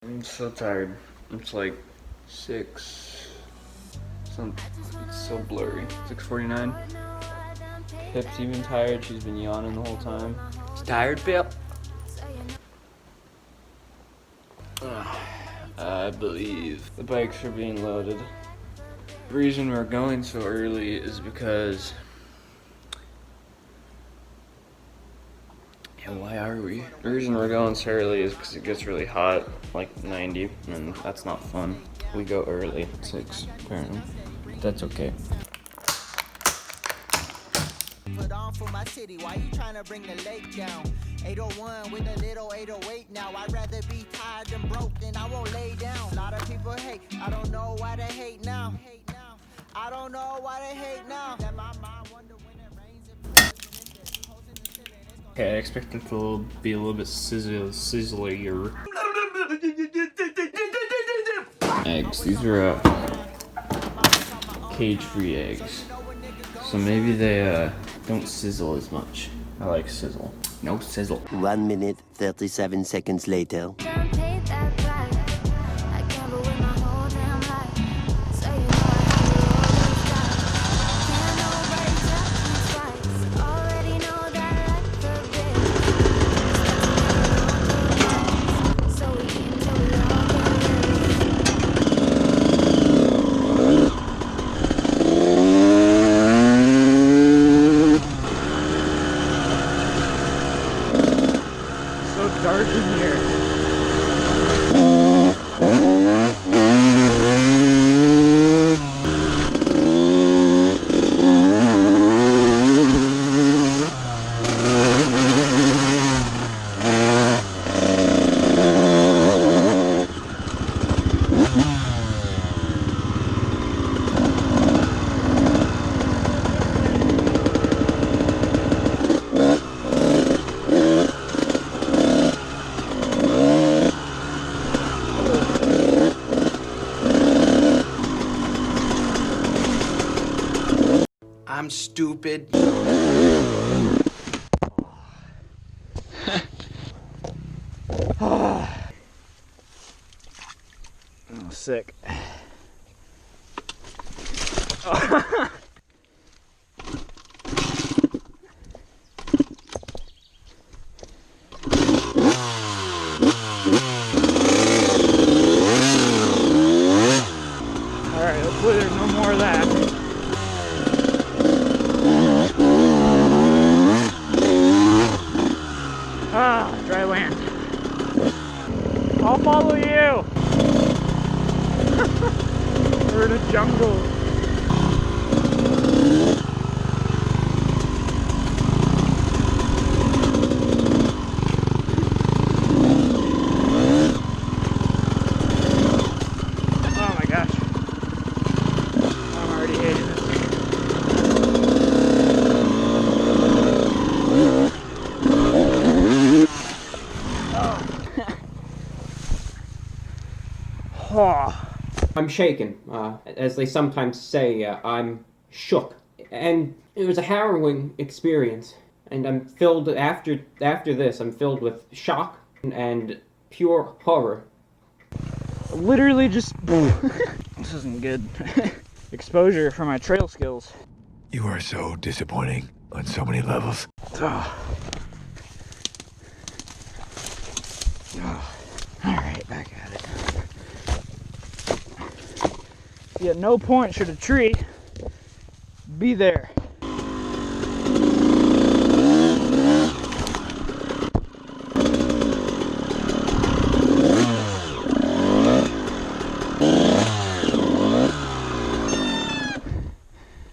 I'm so tired. It's like 6. It's so blurry. 6:49. Pip's even tired. She's been yawning the whole time. You tired, Pip? I believe the bikes are being loaded. The reason we're going so early is because... Yeah, why are we? The reason we're going so early is because it gets really hot, like 90, and that's not fun. We go early, 6 apparently. But that's okay. Put on for my city, why you trying to bring the lake down? 801 with a little 808 now. I'd rather be tired and broke than I won't lay down. A lot of people hate, I don't know why they hate now. I don't know why they hate now. Let my mind wonder when it rains. Okay, I expect it to be a little bit sizzlier. Eggs. These are cage-free eggs. So maybe they don't sizzle as much. I like sizzle. No sizzle. 1 minute, 37 seconds later. Dark in here. I'm stupid. Oh, sick. Alright, hopefully there's no more of that. Ah, dry land. I'll follow you. We're in a jungle. Oh my gosh. I'm already hating this. I'm shaken, as they sometimes say. I'm shook, and it was a harrowing experience. And I'm filled after this. I'm filled with shock and pure horror. Literally just... This isn't good. Exposure for my trail skills. You are so disappointing on so many levels. Alright, back at it. At no point should a tree be there.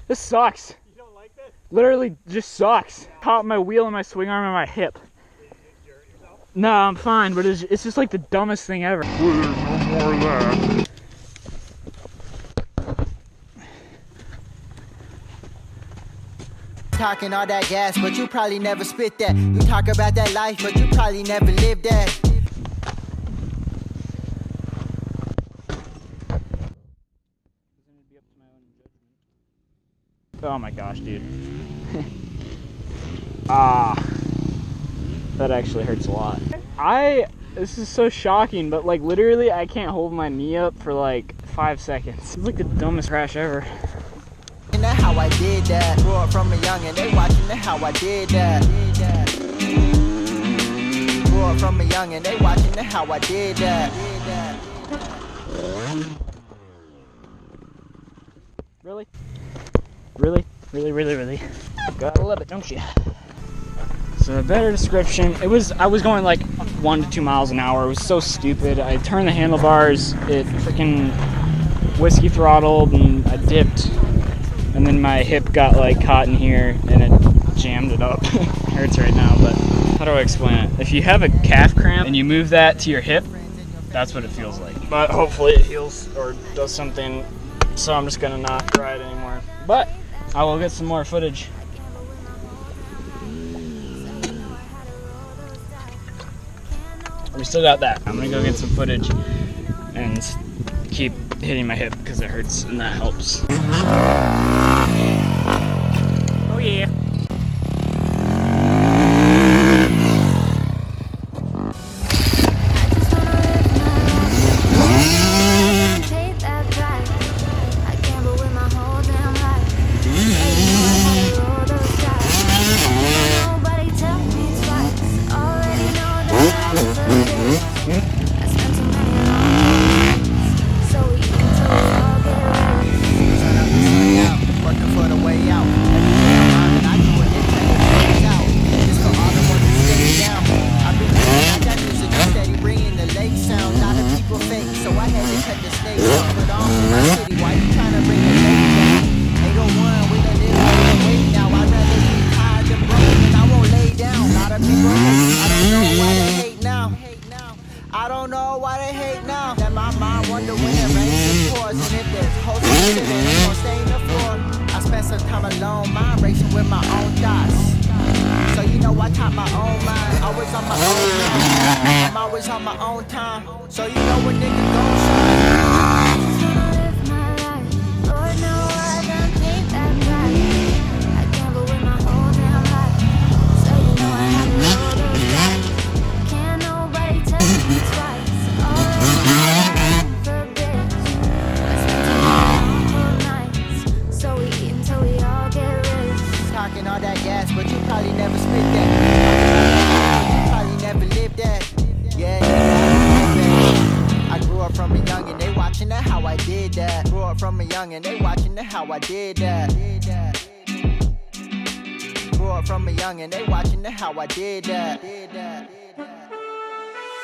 This sucks. You don't like this? Literally just sucks. Caught my wheel and my swing arm and my hip. No, I'm fine, but it's just like the dumbest thing ever. There's no more of that. Talking all that gas, but you probably never spit that. You talk about that life, but you probably never lived that. Oh my gosh, dude. Ah, that actually hurts a lot. I This is so shocking, but like literally I can't hold my knee up for like 5 seconds. It's like the dumbest crash ever. And that's how I did that. Grew up from a young and they watching how I did that. Grew up from a young and they watching how I did that. Really? Really? Really, really, really? Gotta love it, don't you? So a better description, I was going like 1 to 2 miles an hour. It was so stupid. I turned the handlebars, it freaking whiskey throttled, and I dipped. And then my hip got like caught in here and it jammed it up. It hurts right now, but how do I explain it? If you have a calf cramp and you move that to your hip, that's what it feels like. But hopefully it heals or does something, so I'm just gonna not ride anymore. But I will get some more footage. We still got that. I'm gonna go get some footage and keep hitting my hip because it hurts and that helps. Oh yeah. I don't know why they hate now. That my mind wonder when it rains and pours. And if there's hoes in it, they gon' stay in the floor. I spent some time alone, mind racing with my own thoughts. So you know I taught my own mind. Always on my own time. I'm always on my own time. So you know when niggas gon' shine. Talking all that gas, but you probably never spit that. You probably never lived that. Yeah, I grew up from a young and they watching that how I did that. Grew up from a young and they watching that how I did that. Grew up from a young and they watching that how I did that.